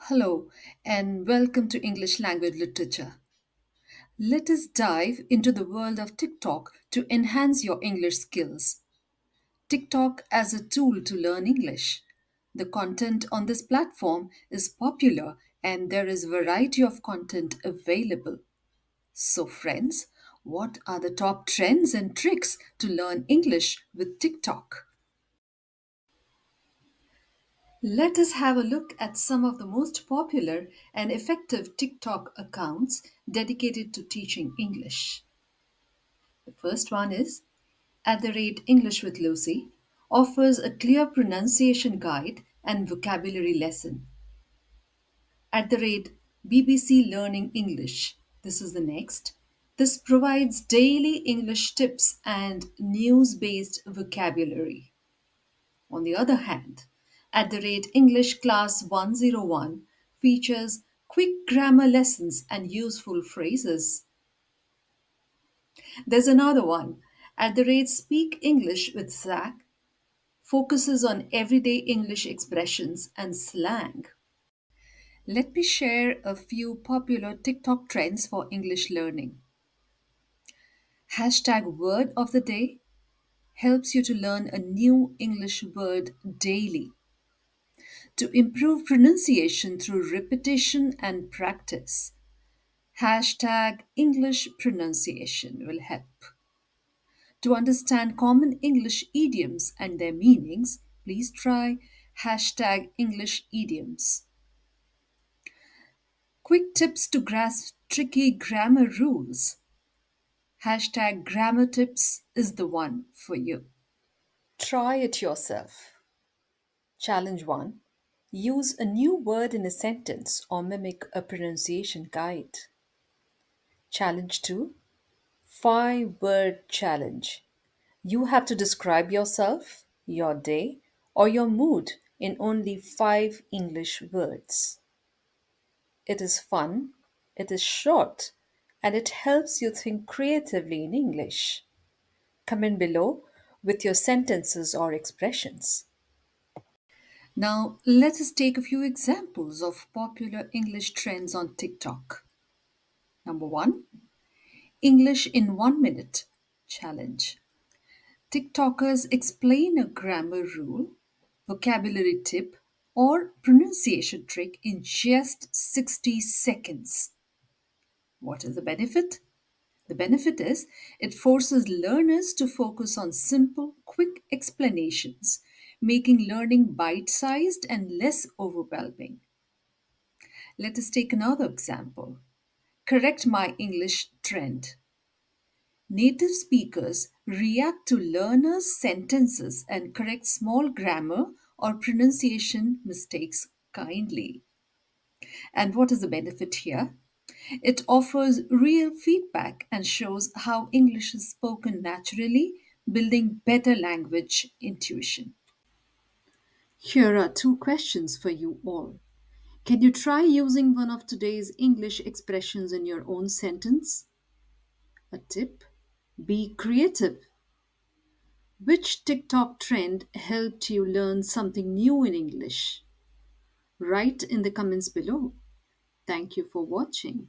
Hello, and welcome to English Language Literature. Let us dive into the world of TikTok to enhance your English skills. TikTok as a tool to learn English. The content on this platform is popular and there is variety of content available. So friends, what are the top trends and tricks to learn English with TikTok? Let us have a look at some of the most popular and effective TikTok accounts dedicated to teaching English. The first one is at the rate English with Lucy, offers a clear pronunciation guide and vocabulary lesson. At the rate BBC Learning English, this is the next. This provides daily English tips and news based vocabulary. On the other hand, at the rate English Class 101 features quick grammar lessons and useful phrases. There's another one. At the rate Speak English with Zach focuses on everyday English expressions and slang. Let me share a few popular TikTok trends for English learning. Hashtag word of the day helps you to learn a new English word daily. To improve pronunciation through repetition and practice. Hashtag English pronunciation will help. To understand common English idioms and their meanings, please try hashtag English idioms. Quick tips to grasp tricky grammar rules. Hashtag grammar tips is the one for you. Try it yourself. Challenge 1. Use a new word in a sentence or mimic a pronunciation guide. Challenge 2. 5 word challenge. You have to describe yourself, your day, or your mood in only 5 English words. It is fun, it is short, and it helps you think creatively in English. Comment below with your sentences or expressions. Now, let us take a few examples of popular English trends on TikTok. Number 1, English in 1 minute challenge. TikTokers explain a grammar rule, vocabulary tip, or pronunciation trick in just 60 seconds. What is the benefit? The benefit is it forces learners to focus on simple, quick explanations, making learning bite sized and less overwhelming. Let us take another example. Correct my English trend. Native speakers react to learners' sentences and correct small grammar or pronunciation mistakes kindly. And what is the benefit here? It offers real feedback and shows how English is spoken naturally, building better language intuition. Here are 2 questions for you all. Can you try using one of today's English expressions in your own sentence? A tip: be creative. Which TikTok trend helped you learn something new in English? Write in the comments below. Thank you for watching.